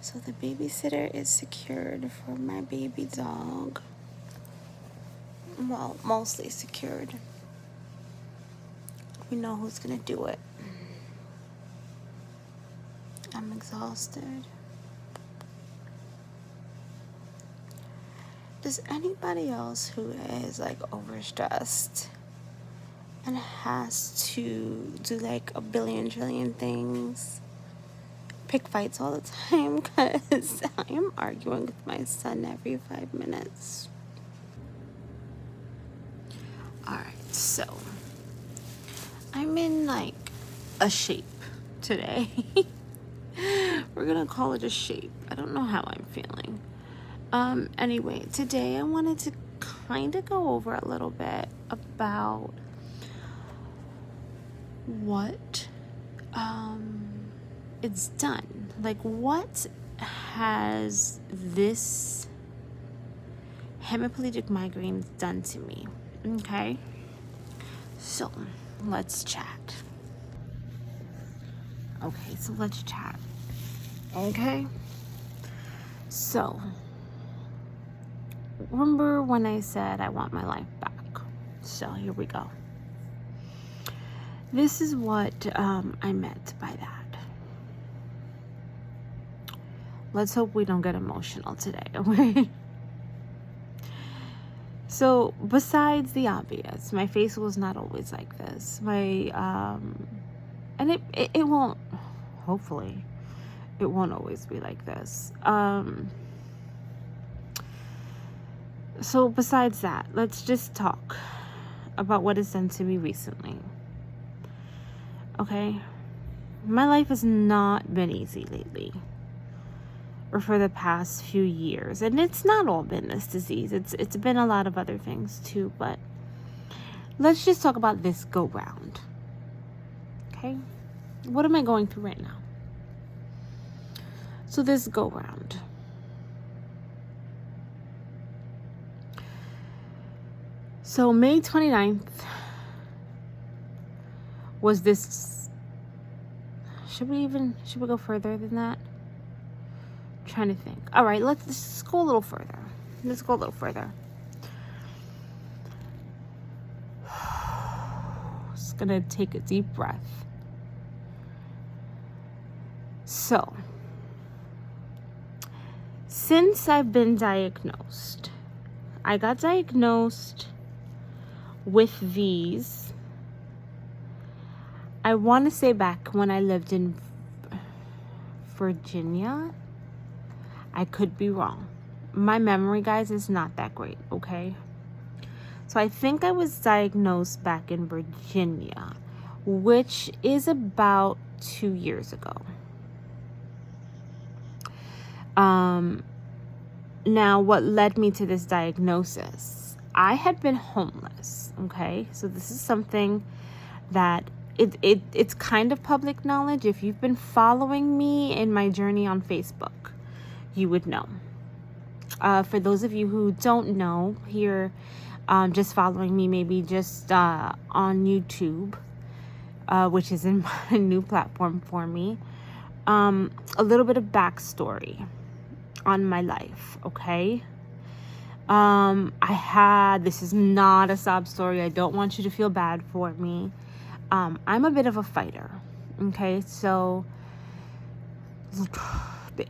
So the babysitter is secured for my baby dog. Well, mostly secured. We know who's gonna do it. I'm exhausted. Does anybody else who is like overstressed and has to do like a billion trillion things pick fights all the time? Because I am arguing with my son every 5 minutes. Alright, so I'm in like a shape today. We're gonna call it a shape. I don't know how I'm feeling. Anyway, today I wanted to kind of go over a little bit about what it's done. Like, what has this hemiplegic migraine done to me? Okay, so let's chat. Okay, so let's chat. Okay, so remember when I said I want my life back? So here we go. This is what I meant by that. Let's hope we don't get emotional today, okay? So besides the obvious, my face was not always like this. And it won't, hopefully, it won't always be like this. So besides that, let's just talk about what has done to me recently. Okay? My life has not been easy lately, or for the past few years. And it's not all been this disease. It's been a lot of other things too, but let's just talk about this go round. Okay? What am I going through right now? So this go round. So May 29th was this, should we go further than that? I'm trying to think. All right, let's go a little further. Just gonna take a deep breath. So, since I've been diagnosed, I got diagnosed with these, I want to say back when I lived in Virginia. I could be wrong. My memory, guys, is not that great, okay? So I think I was diagnosed back in Virginia, which is about 2 years ago. Now, what led me to this diagnosis? I had been homeless, okay? So this is something that it's kind of public knowledge. If you've been following me in my journey on Facebook, you would know. For those of you who don't know, here, just following me, maybe just on YouTube, which is in my new platform for me, a little bit of backstory on my life, okay? This is not a sob story. I don't want you to feel bad for me. I'm a bit of a fighter, okay? So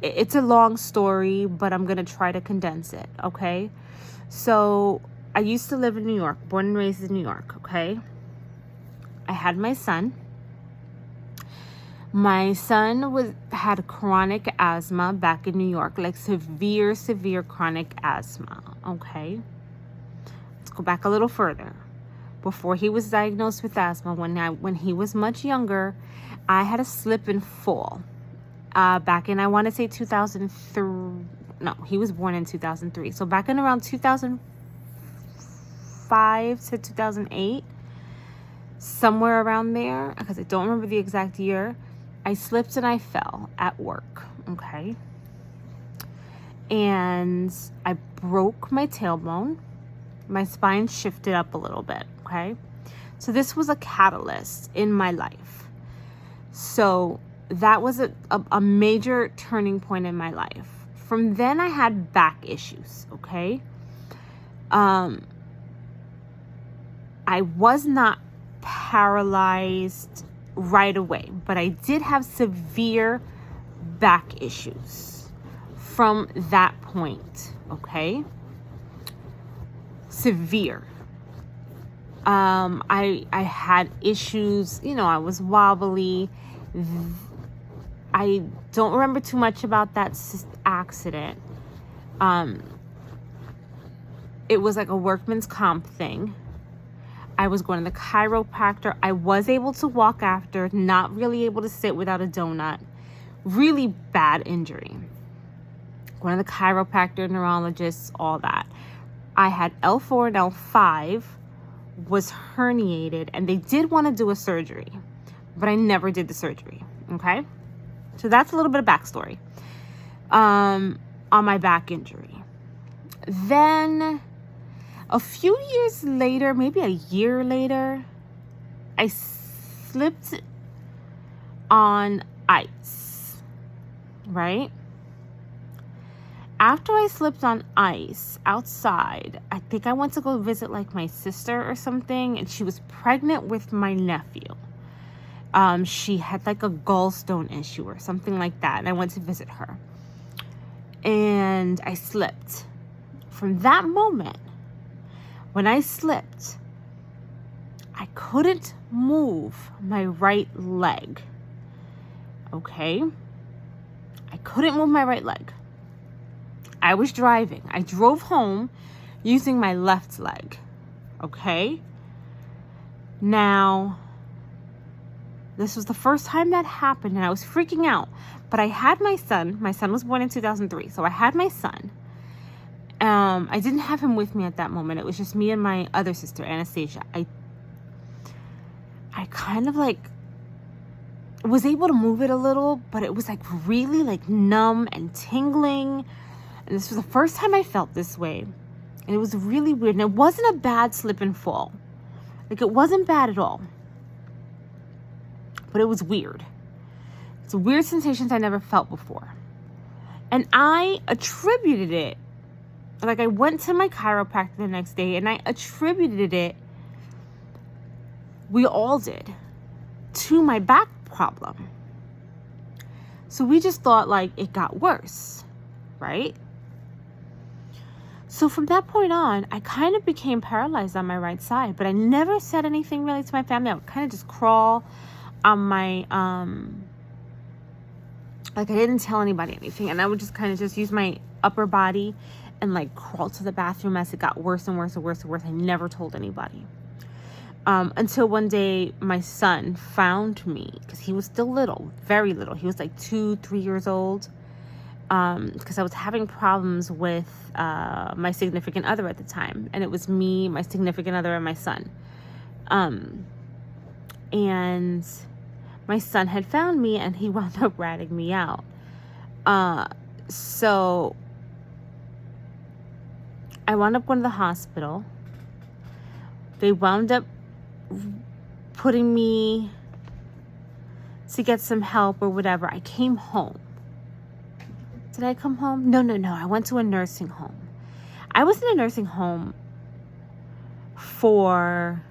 it's a long story, but I'm going to try to condense it, okay? So I used to live in New York, born and raised in New York, okay? I had my son. My son had chronic asthma back in New York, like severe chronic asthma, okay? Let's go back a little further. Before he was diagnosed with asthma, when he was much younger, I had a slip and fall. Back in, I want to say 2003. No, he was born in 2003. So back in around 2005 to 2008, somewhere around there, because I don't remember the exact year, I slipped and I fell at work, okay? And I broke my tailbone. My spine shifted up a little bit, okay? So this was a catalyst in my life. So that was a major turning point in my life. From then I had back issues, okay? I was not paralyzed right away, but I did have severe back issues from that point, okay? Severe. I had issues, I was wobbly. I don't remember too much about that accident. It was like a workman's comp thing. I was going to the chiropractor. I was able to walk after, not really able to sit without a donut. Really bad injury. Going to the chiropractor, neurologist, all that. I had L4 and L5, was herniated, and they did want to do a surgery, but I never did the surgery, okay? So that's a little bit of backstory on my back injury. Then a few years later, maybe a year later, I slipped on ice, right? After I slipped on ice outside, I think I went to go visit like my sister or something, and she was pregnant with my nephew. She had like a gallstone issue or something like that, and I went to visit her. And I slipped. From that moment, when I slipped, I couldn't move my right leg. Okay? I couldn't move my right leg. I was driving. I drove home using my left leg. Okay? Now, this was the first time that happened, and I was freaking out. But I had my son. My son was born in 2003. So I had my son. I didn't have him with me at that moment. It was just me and my other sister, Anastasia. I kind of like was able to move it a little, but it was like really like numb and tingling. And this was the first time I felt this way. And it was really weird. And it wasn't a bad slip and fall. Like, it wasn't bad at all. But it was weird. It's weird sensations I never felt before. And I attributed it. Like, I went to my chiropractor the next day, and I attributed it, we all did, to my back problem. So we just thought, like, it got worse, right? So from that point on, I kind of became paralyzed on my right side, but I never said anything really to my family. I would kind of just crawl on my, like, I didn't tell anybody anything, and I would just kind of just use my upper body and like crawl to the bathroom as it got worse and worse and worse and worse. I never told anybody. Until one day my son found me, because he was still little, very little. He was like 2-3 years old. Because I was having problems with my significant other at the time. And it was me, my significant other, and my son. And my son had found me, and he wound up ratting me out. So I wound up going to the hospital. They wound up putting me to get some help or whatever. I came home. Did I come home? No. I went to a nursing home. I was in a nursing home for,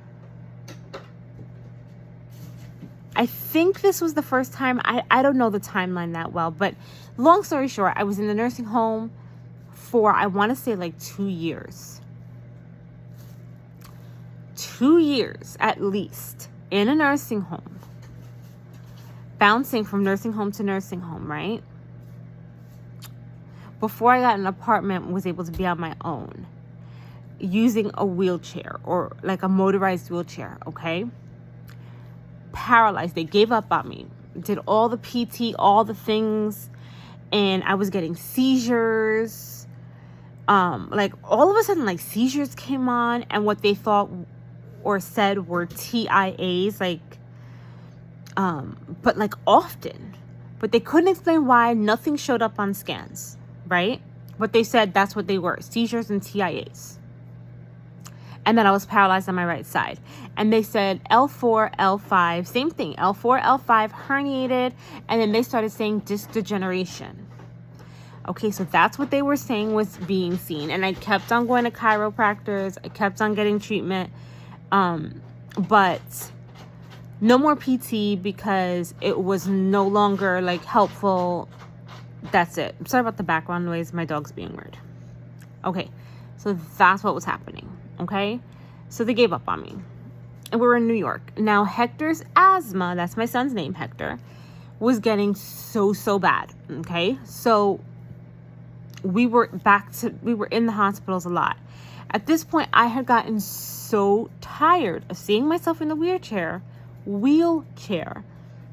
I think this was the first time. I don't know the timeline that well, but long story short, I was in the nursing home for, I want to say like 2 years. 2 years at least in a nursing home. Bouncing from nursing home to nursing home, right? Before I got an apartment and was able to be on my own. Using a wheelchair or like a motorized wheelchair, okay? Paralyzed. They gave up on me. Did all the PT, all the things. And I was getting seizures. Like all of a sudden, like seizures came on, and what they thought or said were TIAs, like, but like often, but they couldn't explain why. Nothing showed up on scans, right? But they said that's what they were, seizures and TIAs. and that I was paralyzed on my right side. And they said L4, L5, same thing, L4, L5, herniated, and then they started saying disc degeneration. Okay, so that's what they were saying was being seen. And I kept on going to chiropractors. I kept on getting treatment. But no more PT because it was no longer like helpful. That's it. I'm sorry about the background noise. My dog's being weird. Okay, so that's what was happening. Okay, so they gave up on me. And we were in New York. Now, Hector's asthma, that's my son's name, Hector, was getting so bad. Okay, so we were in the hospitals a lot. At this point, I had gotten so tired of seeing myself in the wheelchair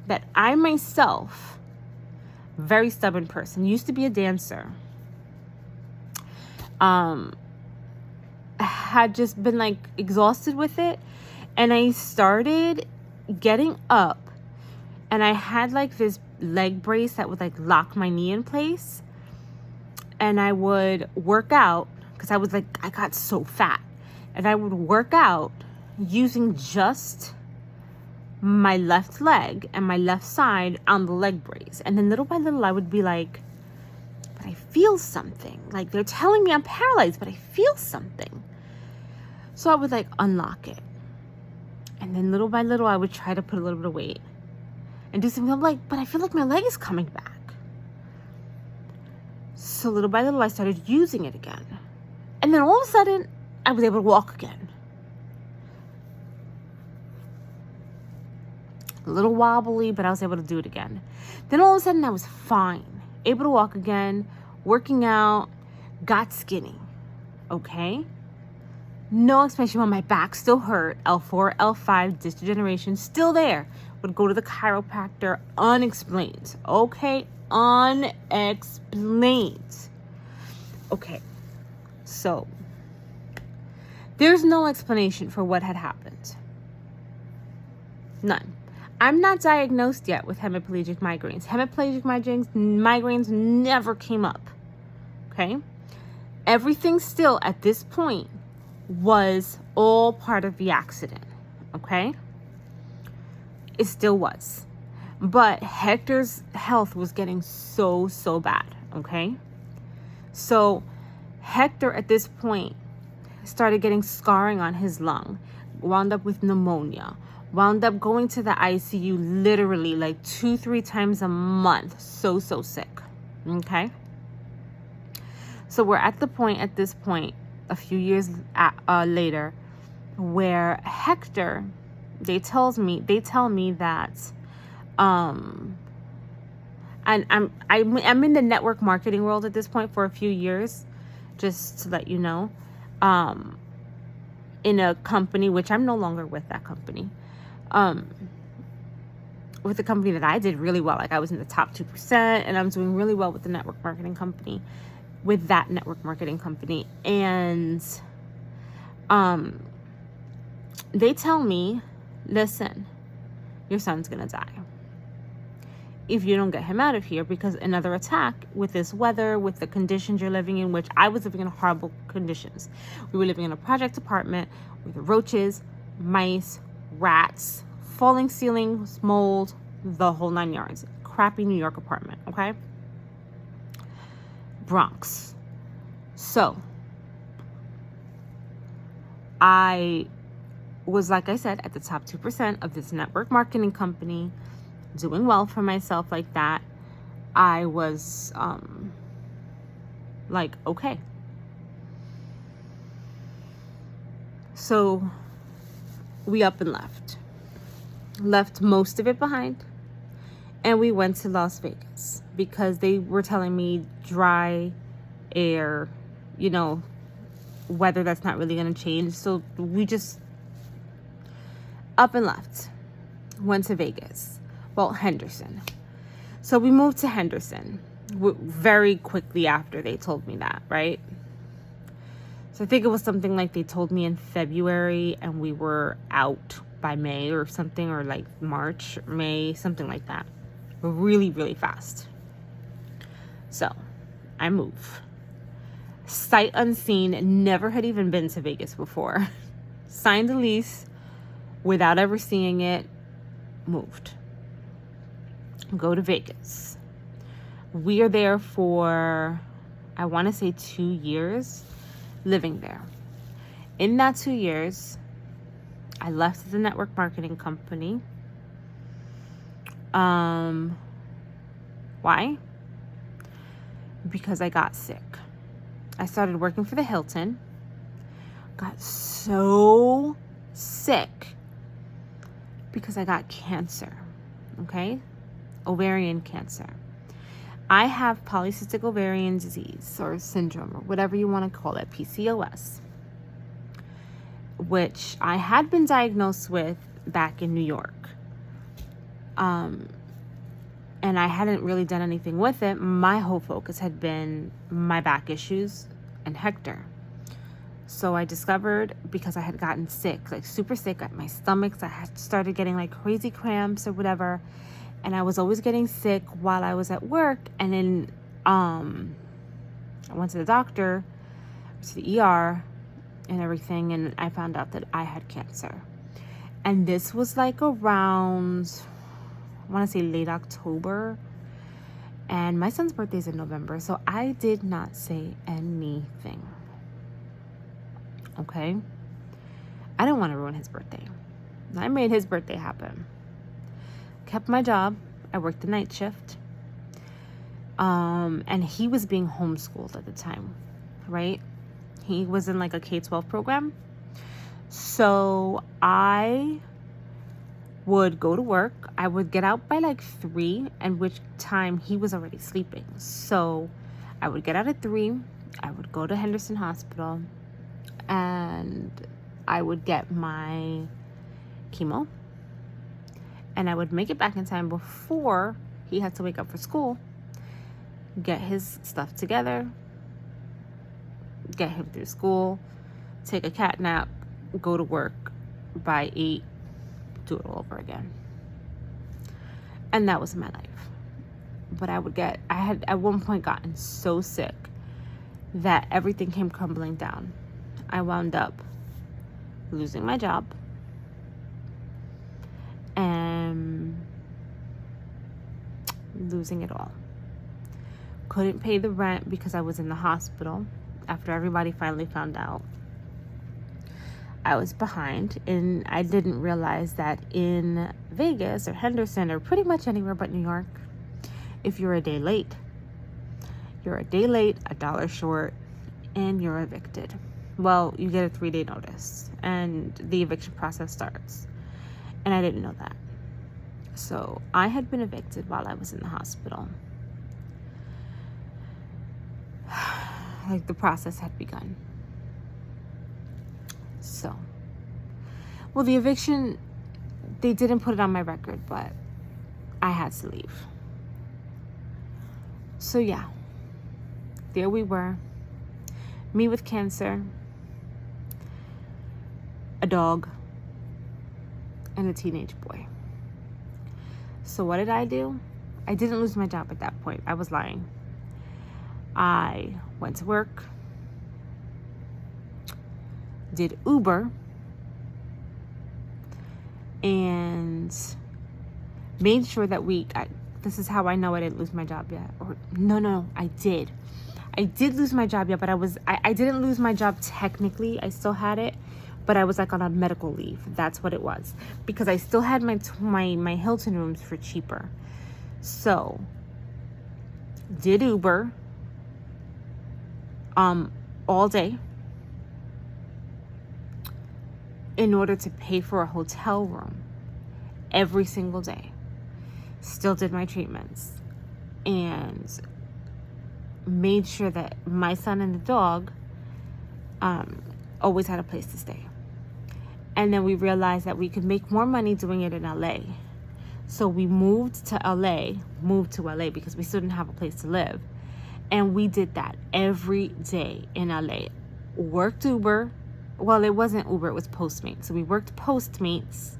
that I myself, very stubborn person, used to be a dancer, had just been like exhausted with it. And I started getting up, and I had like this leg brace that would like lock my knee in place. And I would work out because I got so fat, and I would work out using just my left leg and my left side on the leg brace. And then little by little I would be like, but I feel something. Like, they're telling me I'm paralyzed, but I feel something. So I would like unlock it. And then little by little I would try to put a little bit of weight and do something. I'm like, but I feel like my leg is coming back. So little by little I started using it again. And then all of a sudden I was able to walk again. A little wobbly, but I was able to do it again. Then all of a sudden I was fine, able to walk again, working out, got skinny. Okay? No explanation why my back still hurt. L4, L5, disc degeneration, still there. Would go to the chiropractor, unexplained. Okay? Unexplained. Okay. So, there's no explanation for what had happened. None. I'm not diagnosed yet with hemiplegic migraines. Hemiplegic migraines never came up. Okay? Everything still at this point was all part of the accident. Okay? It still was. But Hector's health was getting so bad. Okay? So Hector at this point started getting scarring on his lung, wound up with pneumonia, wound up going to the ICU literally like 2-3 times a month. So sick. Okay? So we're at the point at this point, a few years later, where Hector, they tell me that, and I'm in the network marketing world at this point for a few years, just to let you know, in a company, which I'm no longer with that company, with the company that I did really well. Like, I was in the top 2%, and I'm doing really well with the network marketing company, with that network marketing company. And they tell me, listen, your son's gonna die if you don't get him out of here, because another attack with this weather, with the conditions you're living in, which I was living in horrible conditions. We were living in a project apartment with roaches, mice, rats, falling ceilings, mold, the whole 9 yards. Crappy New York apartment, okay? Bronx. So I was, like I said, at the top 2% of this network marketing company, doing well for myself like that. I was like, okay. So we up and left most of it behind, and we went to Las Vegas because they were telling me dry air, weather that's not really going to change. So we just up and left, went to Vegas. Well, Henderson. So we moved to Henderson very quickly after they told me that, right? So I think it was something like they told me in February, and we were out by May or something, or like March, May, something like that. Really, really fast. So I move. Sight unseen, never had even been to Vegas before. signed the lease without ever seeing it, moved. Go to Vegas. We are there for, I want to say 2 years, living there. In that 2 years, I left the network marketing company. Why? Because I got sick. I started working for the Hilton. Got so sick because I got cancer. Okay? Ovarian cancer. I have polycystic ovarian disease or syndrome or whatever you want to call it, PCOS, which I had been diagnosed with back in New York. And I hadn't really done anything with it. My whole focus had been my back issues and Hector. So I discovered, because I had gotten sick, like super sick at my stomachs, I had started getting like crazy cramps or whatever. And I was always getting sick while I was at work. And then I went to the doctor, to the ER and everything. And I found out that I had cancer. And this was like around, I want to say late October. And my son's birthday is in November. So I did not say anything. Okay? I didn't want to ruin his birthday. I made his birthday happen. Kept my job. I worked the night shift. And he was being homeschooled at the time, right? He was in like a K-12 program. So I would go to work. I would get out by like 3, and which time he was already sleeping. So I would get out at 3. I would go to Henderson Hospital and I would get my chemo. And I would make it back in time before he had to wake up for school, get his stuff together, get him through school, take a cat nap, go to work by 8, do it all over again. And that was my life. But I had at one point gotten so sick that everything came crumbling down. I wound up losing my job and losing it all. Couldn't pay the rent because I was in the hospital after everybody finally found out. I was behind, and I didn't realize that in Vegas or Henderson or pretty much anywhere but New York, if you're a day late, $1 short, and you're evicted. Well, you get a 3-day notice and the eviction process starts. And I didn't know that. So I had been evicted while I was in the hospital. Like the process had begun. So, well, the eviction, they didn't put it on my record, but I had to leave. So yeah, there we were. Me with cancer, a dog, and a teenage boy. So what did I do? I didn't lose my job at that point. I was lying. I went to work, did Uber, and made sure that this is how I know I didn't lose my job yet. Or no, I did. I did lose my job yet, but I didn't lose my job technically. I still had it, but I was like on a medical leave. That's what it was, because I still had my Hilton rooms for cheaper. So did Uber all day in order to pay for a hotel room every single day. Still did my treatments and made sure that my son and the dog always had a place to stay. And then we realized that we could make more money doing it in LA. So we moved to LA because we still didn't have a place to live. And we did that every day in LA. Worked Uber. Well, it wasn't Uber, it was Postmates. So we worked Postmates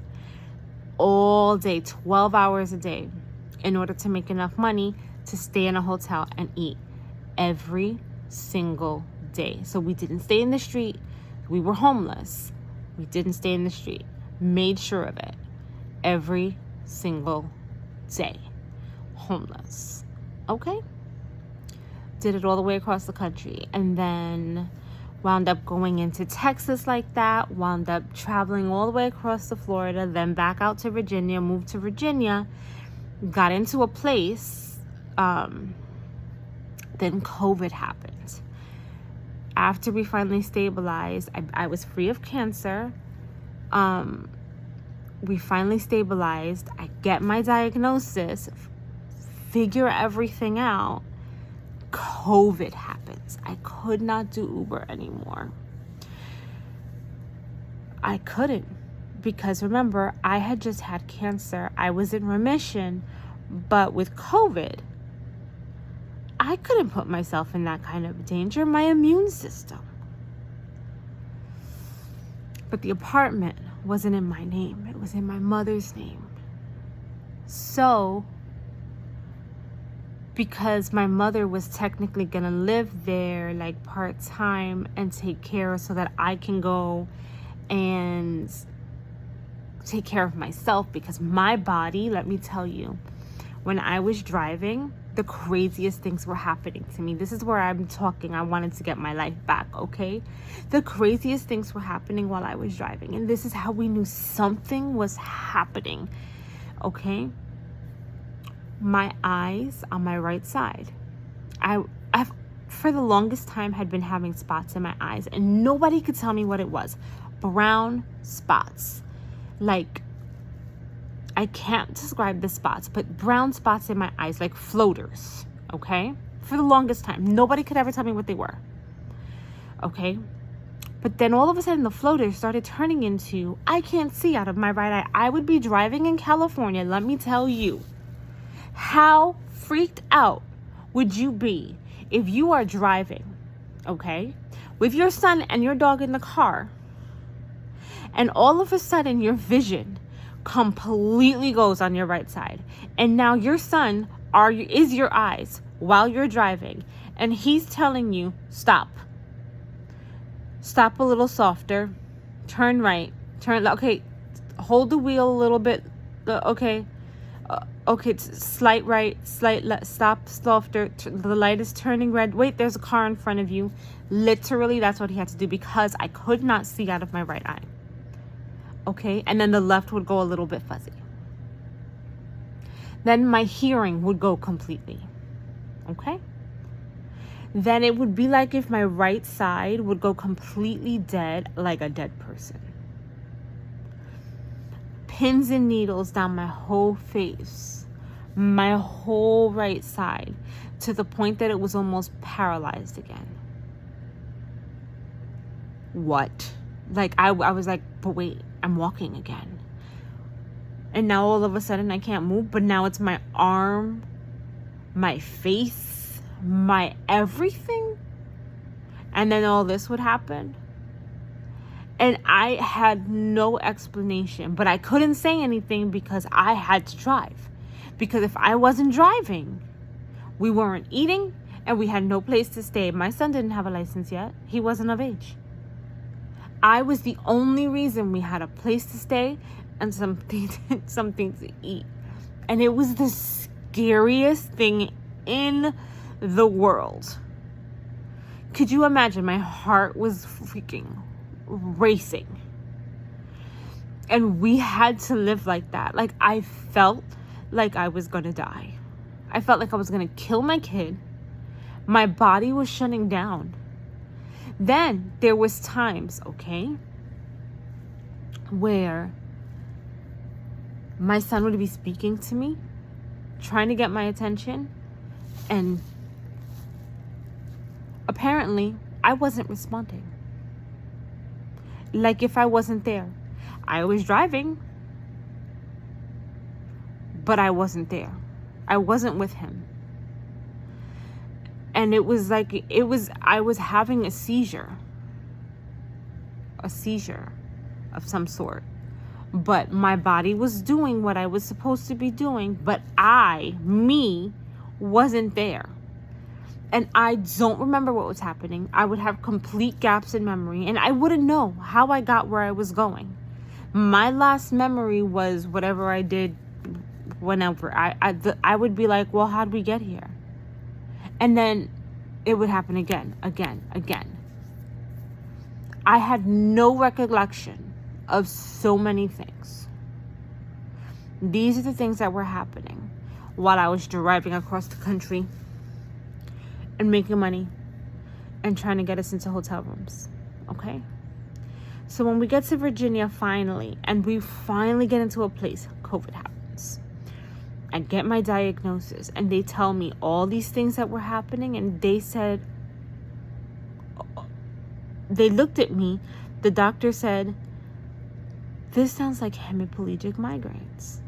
all day, 12 hours a day, in order to make enough money to stay in a hotel and eat every single day. So we didn't stay in the street. We were homeless We didn't stay in the street. Made sure of it. Every single day. Homeless. Okay? Did it all the way across the country. And then wound up going into Texas like that. Wound up traveling all the way across to Florida. Then back out to Virginia. Moved to Virginia. Got into a place. Then COVID happened. After we finally stabilized, I was free of cancer. We finally stabilized. I get my diagnosis, figure everything out. COVID happens. I could not do Uber anymore. I couldn't, because remember, I had just had cancer. I was in remission, but with COVID, I couldn't put myself in that kind of danger. My immune system. But the apartment wasn't in my name. It was in my mother's name. So, because my mother was technically going to live there like part-time and take care so that I can go and take care of myself, because my body, let me tell you, when I was driving, the craziest things were happening to me. This is where I'm talking. I wanted to get my life back, okay? The craziest things were happening while I was driving. And this is how we knew something was happening, okay? My eyes on my right side. I've for the longest time had been having spots in my eyes, and nobody could tell me what it was. Brown spots. Like, I can't describe the spots, but brown spots in my eyes, like floaters, okay? For the longest time. Nobody could ever tell me what they were, okay? But then all of a sudden, the floaters started turning into, I can't see out of my right eye. I would be driving in California, let me tell you. How freaked out would you be if you are driving, okay, with your son and your dog in the car, and all of a sudden your vision completely goes on your right side, and now your son is your eyes while you're driving, and he's telling you, stop a little softer, turn right, okay, hold the wheel a little bit, okay, slight right, slight left, stop, softer, the light is turning red, wait, there's a car in front of you. Literally, that's what he had to do, because I could not see out of my right eye. Okay, and then the left would go a little bit fuzzy. Then my hearing would go completely. Okay? Then it would be like if my right side would go completely dead, like a dead person. Pins and needles down my whole face, my whole right side, to the point that it was almost paralyzed again. What? Like, I was like, but wait, I'm walking again. And now all of a sudden I can't move, but now it's my arm, my face, my everything. And then all this would happen. And I had no explanation, but I couldn't say anything because I had to drive. Because if I wasn't driving, we weren't eating and we had no place to stay. My son didn't have a license yet. He wasn't of age. I was the only reason we had a place to stay and something to eat. And it was the scariest thing in the world. Could you imagine? My heart was freaking racing. And we had to live like that. Like, I felt like I was gonna die. I felt like I was gonna kill my kid. My body was shutting down. Then there was times, okay, where my son would be speaking to me, trying to get my attention, and apparently I wasn't responding. Like if I wasn't there. I was driving, but I wasn't there. I wasn't with him. And it was like, I was having a seizure of some sort. But my body was doing what I was supposed to be doing, but me, wasn't there. And I don't remember what was happening. I would have complete gaps in memory, and I wouldn't know how I got where I was going. My last memory was whatever I did whenever. I would be like, well, how'd we get here? And then it would happen again. I had no recollection of so many things. These are the things that were happening while I was driving across the country and making money and trying to get us into hotel rooms. Okay? So when we get to Virginia finally, and we finally get into a place, COVID happens. I get my diagnosis, and they tell me all these things that were happening, and they said, they looked at me, the doctor said, this sounds like hemiplegic migraines.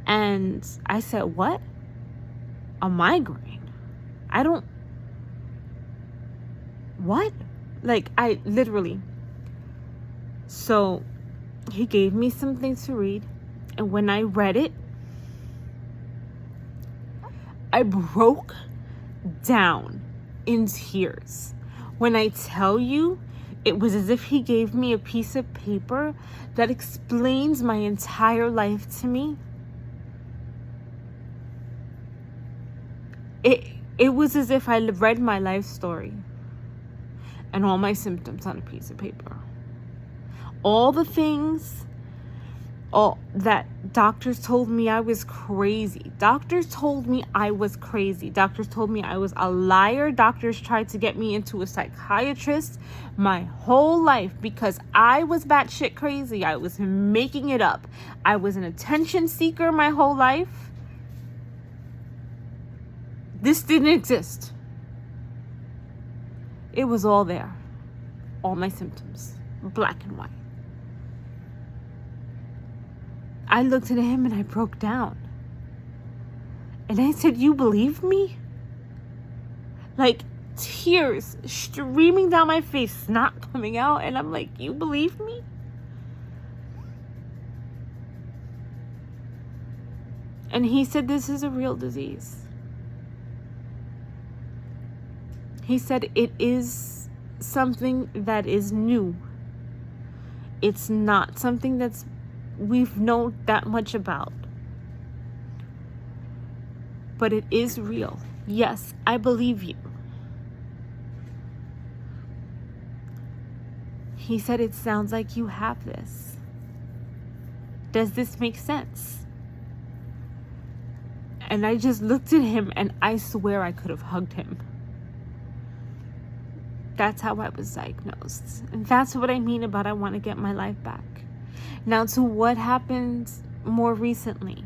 And I said, what? A migraine? What? Like, I literally. So he gave me some things to read. And when I read it, I broke down in tears. When I tell you, it was as if he gave me a piece of paper that explains my entire life to me. It was as if I read my life story and all my symptoms on a piece of paper. All the things that doctors told me I was crazy. Doctors told me I was crazy. Doctors told me I was a liar. Doctors tried to get me into a psychiatrist my whole life because I was batshit crazy. I was making it up. I was an attention seeker my whole life. This didn't exist. It was all there. All my symptoms, black and white. I looked at him and I broke down. And I said, you believe me? Like, tears streaming down my face, snot coming out. And I'm like, you believe me? And he said, this is a real disease. He said, it is something that is new. It's not something we've known that much about. But it is real. Yes, I believe you. He said, it sounds like you have this. Does this make sense? And I just looked at him and I swear I could have hugged him. That's how I was diagnosed. And that's what I mean about I want to get my life back. Now to what happened more recently.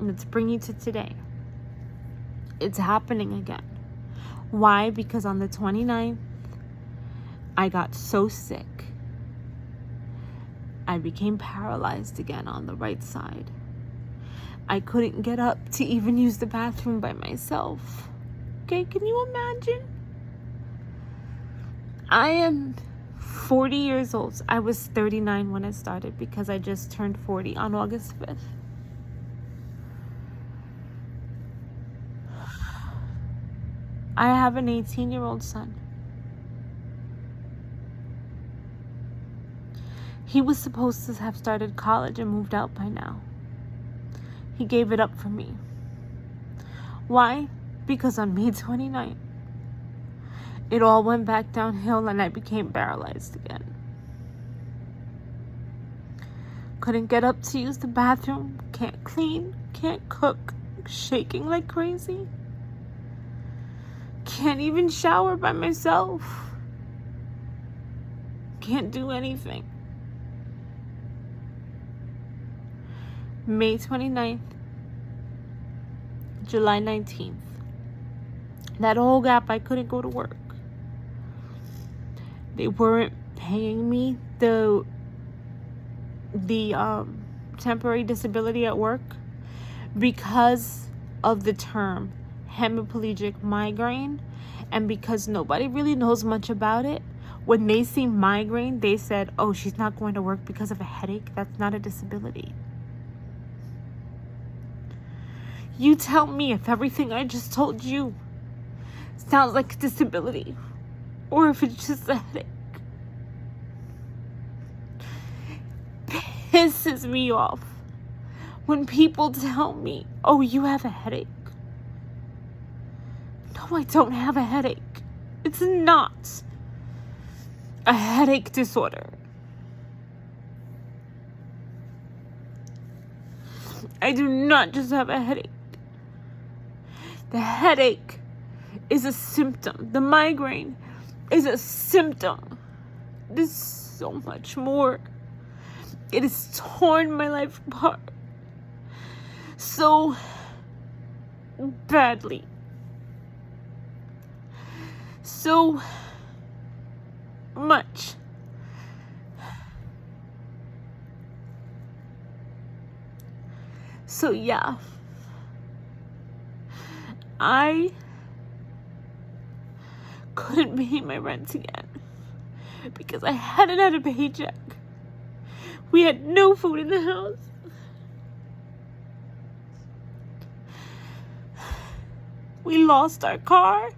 Let's bring you to today. It's happening again. Why? Because on the 29th, I got so sick. I became paralyzed again on the right side. I couldn't get up to even use the bathroom by myself. Okay, can you imagine? I am 40 years old. I was 39 when I started because I just turned 40 on August 5th. I have an 18-year-old son. He was supposed to have started college and moved out by now. He gave it up for me. Why? Because on May 29th, it all went back downhill and I became paralyzed again. Couldn't get up to use the bathroom, can't clean, can't cook, shaking like crazy. Can't even shower by myself. Can't do anything. May 29th, July 19th. That whole gap, I couldn't go to work. They weren't paying me the temporary disability at work because of the term hemiplegic migraine, and because nobody really knows much about it. When they see migraine, they said, oh, she's not going to work because of a headache. That's not a disability. You tell me if everything I just told you sounds like a disability, or if it's just a headache. Pisses me off when people tell me, oh, you have a headache. No, I don't have a headache. It's not a headache disorder. I do not just have a headache. The headache is a symptom. The migraine is a symptom. It is so much more. It has torn my life apart so badly. So much. So yeah, I couldn't pay my rent again because I hadn't had a paycheck. We had no food in the house. We lost our car.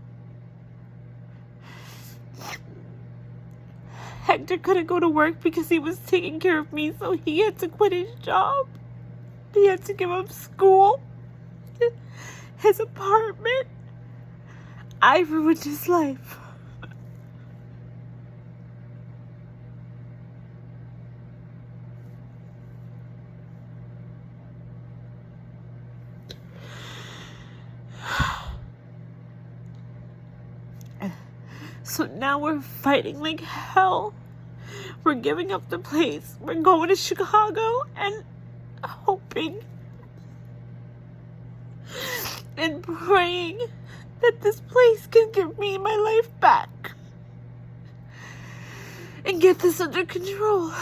Hector couldn't go to work because he was taking care of me, so he had to quit his job. He had to give up school, his apartment. I ruined his life. So now we're fighting like hell. We're giving up the place. We're going to Chicago and hoping and praying that this place can give me my life back and get this under control.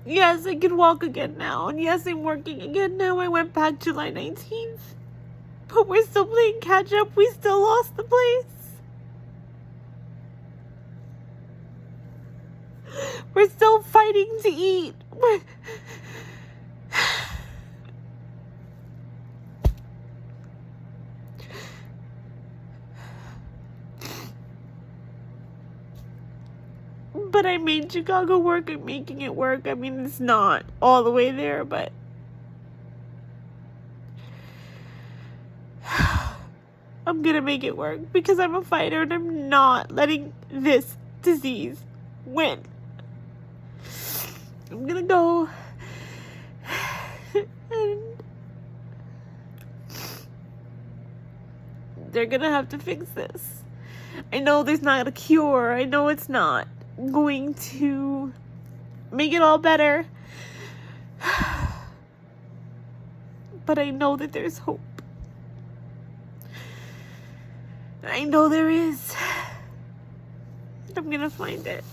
Yes, I can walk again now, and yes, I'm working again now. I went back July 19th, but we're still playing catch up. We still lost the place. We're still fighting to eat. But I made Chicago work. I'm making it work. I mean, it's not all the way there, but I'm gonna make it work because I'm a fighter and I'm not letting this disease win. I'm gonna go and they're gonna have to fix this. I know there's not a cure. I know it's not going to make it all better. But I know that there's hope. I know there is. I'm gonna find it.